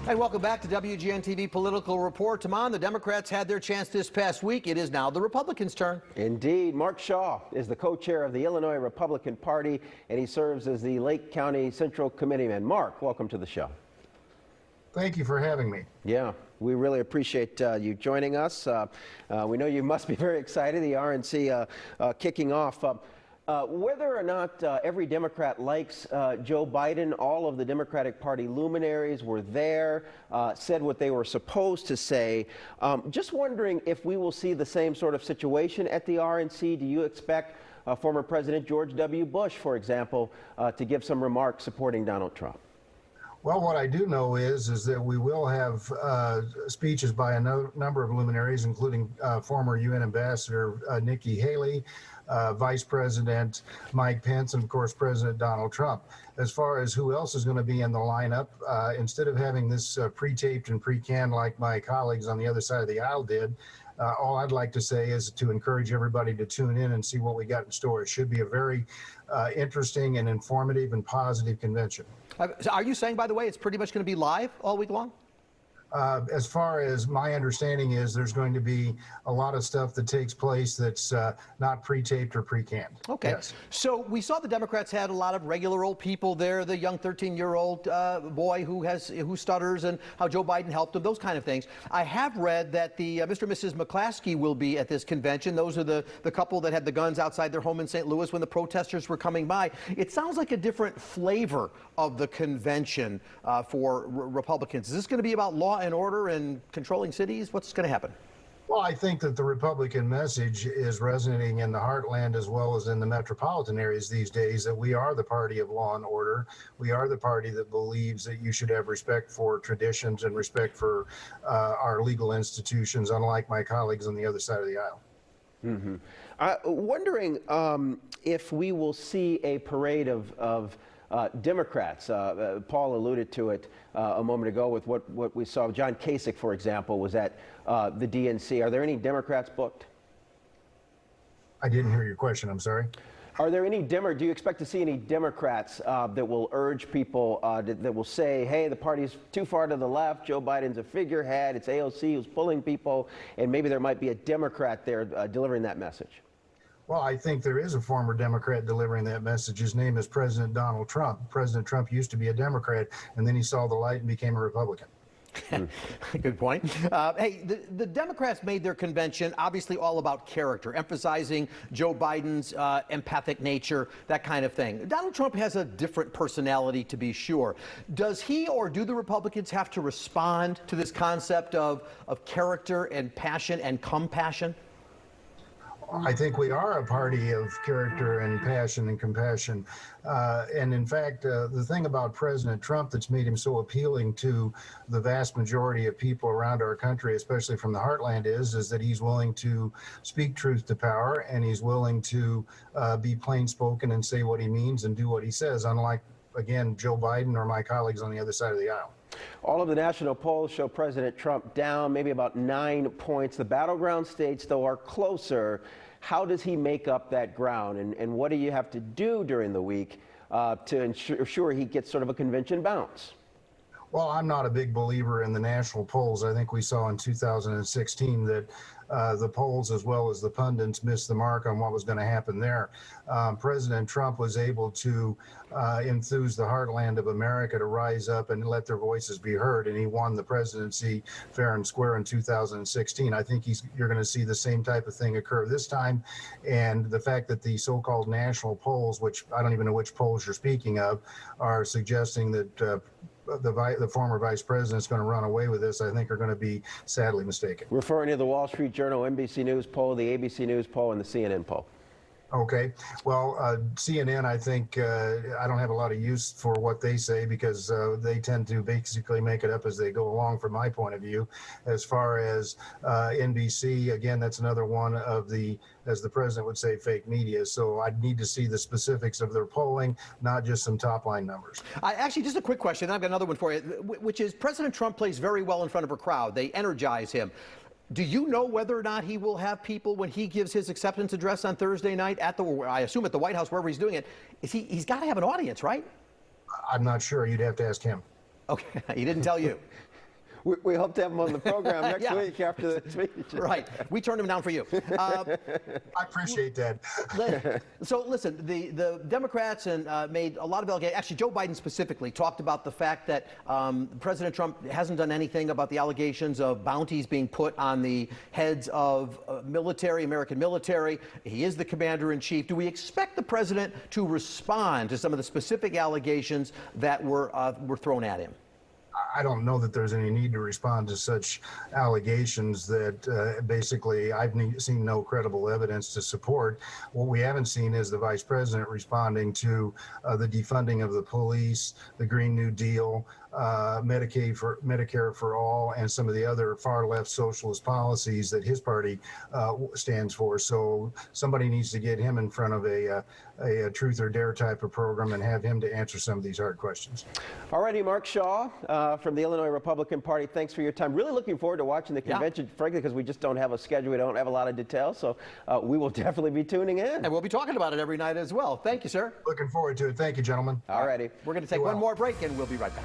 Hey, welcome back to WGN-TV Political Report. Tamon, the Democrats had their chance this past week. It is now the Republicans' turn. Indeed. Mark Shaw is the co-chair of the Illinois Republican Party, and he serves as the Lake County Central Committeeman. Mark, welcome to the show. Thank you for having me. Yeah, we really appreciate you joining us. We know you must be very excited, the RNC kicking off. Whether or not every Democrat likes Joe Biden, all of the Democratic Party luminaries were there, said what they were supposed to say. Just wondering if we will see the same sort of situation at the RNC. Do you expect former President George W. Bush, for example, to give some remarks supporting Donald Trump? Well, what I do know is that we will have speeches by a number of luminaries, including former UN Ambassador Nikki Haley, Vice President Mike Pence, and of course President Donald Trump. As far as who else is going to be in the lineup, instead of having this pre-taped and pre-canned like my colleagues on the other side of the aisle did, all I'd like to say is to encourage everybody to tune in and see what we got in store. It should be a very interesting and informative and positive convention. Are you saying, by the way, it's pretty much going to be live all week long? As far as my understanding is, there's going to be a lot of stuff that takes place that's not pre-taped or pre-canned. Okay. Yes. So we saw the Democrats had a lot of regular old people there, the young 13-year-old boy who stutters, and how Joe Biden helped him, those kind of things. I have read that the Mr. and Mrs. McClaskey will be at this convention. Those are the couple that had the guns outside their home in St. Louis when the protesters were coming by. It sounds like a different flavor of the convention for Republicans. Is this going to be about law and order and controlling cities? What's going to happen? Well, I think that the Republican message is resonating in the heartland as well as in the metropolitan areas these days, that we are the party of law and order. We are the party that believes that you should have respect for traditions and respect for our legal institutions, unlike my colleagues on the other side of the aisle. Mm-hmm. Wondering if we will see a parade of Democrats. Paul alluded to it a moment ago with what we saw. John Kasich, for example, was at the DNC. Are there any Democrats booked? I didn't hear your question. I'm sorry. Are there any do you expect to see any Democrats that will urge people, that will say, hey, the party's too far to the left, Joe Biden's a figurehead, it's AOC who's pulling people, and maybe there might be a Democrat there delivering that message? Well, I think there is a former Democrat delivering that message. His name is President Donald Trump. President Trump used to be a Democrat, and then he saw the light and became a Republican. Good point. Hey, the Democrats made their convention obviously all about character, emphasizing Joe Biden's empathic nature, that kind of thing. Donald Trump has a different personality, to be sure. Does he or do the Republicans have to respond to this concept of character and passion and compassion? I think we are a party of character and passion and compassion. And in fact, the thing about President Trump that's made him so appealing to the vast majority of people around our country, especially from the heartland, is that he's willing to speak truth to power, and he's willing to be plain spoken and say what he means and do what he says, unlike, again, Joe Biden or my colleagues on the other side of the aisle. All of the national polls show President Trump down maybe about 9 points. The battleground states, though, are closer. How does he make up that ground? And what do you have to do during the week to ensure he gets sort of a convention bounce? Well, I'm not a big believer in the national polls. I think we saw in 2016 that the polls as well as the pundits missed the mark on what was going to happen there. President Trump was able to enthuse the heartland of America to rise up and let their voices be heard, and he won the presidency fair and square in 2016. I think you're going to see the same type of thing occur this time, and the fact that the so-called national polls, which I don't even know which polls you're speaking of, are suggesting that the former vice president is going to run away with this, I think are going to be sadly mistaken. Referring to the Wall Street Journal, NBC News poll, the ABC News poll, and the CNN poll. Okay. Well, CNN, I think I don't have a lot of use for what they say because they tend to basically make it up as they go along from my point of view. As far as NBC, again, that's another one of the, as the president would say, fake media. So I'd need to see the specifics of their polling, not just some top line numbers. Actually, just a quick question. I've got another one for you, which is President Trump plays very well in front of a crowd. They energize him. Do you know whether or not he will have people when he gives his acceptance address on Thursday night at the, I assume at the White House, wherever he's doing it? He's got to have an audience, right? I'm not sure. You'd have to ask him. Okay, he didn't tell you. We hope to have him on the program next Yeah. week after the speech. Right. We turned him down for you. I appreciate that. So listen, the Democrats made a lot of allegations. Actually, Joe Biden specifically talked about the fact that President Trump hasn't done anything about the allegations of bounties being put on the heads of American military. He is the commander-in-chief. Do we expect the president to respond to some of the specific allegations that were thrown at him? I don't know that there's any need to respond to such allegations that basically I've seen no credible evidence to support. What we haven't seen is the vice president responding to the defunding of the police, the Green New Deal, Medicare for all, and some of the other far left socialist policies that his party stands for. So somebody needs to get him in front of a truth or dare type of program and have him to answer some of these hard questions. All righty, Mark Shaw from the Illinois Republican Party, thanks for your time. Really looking forward to watching the convention, frankly, because we just don't have a schedule. We don't have a lot of details, so we will definitely be tuning in. And we'll be talking about it every night as well. Thank you, sir. Looking forward to it. Thank you, gentlemen. All righty. We're going to take one more break, and we'll be right back.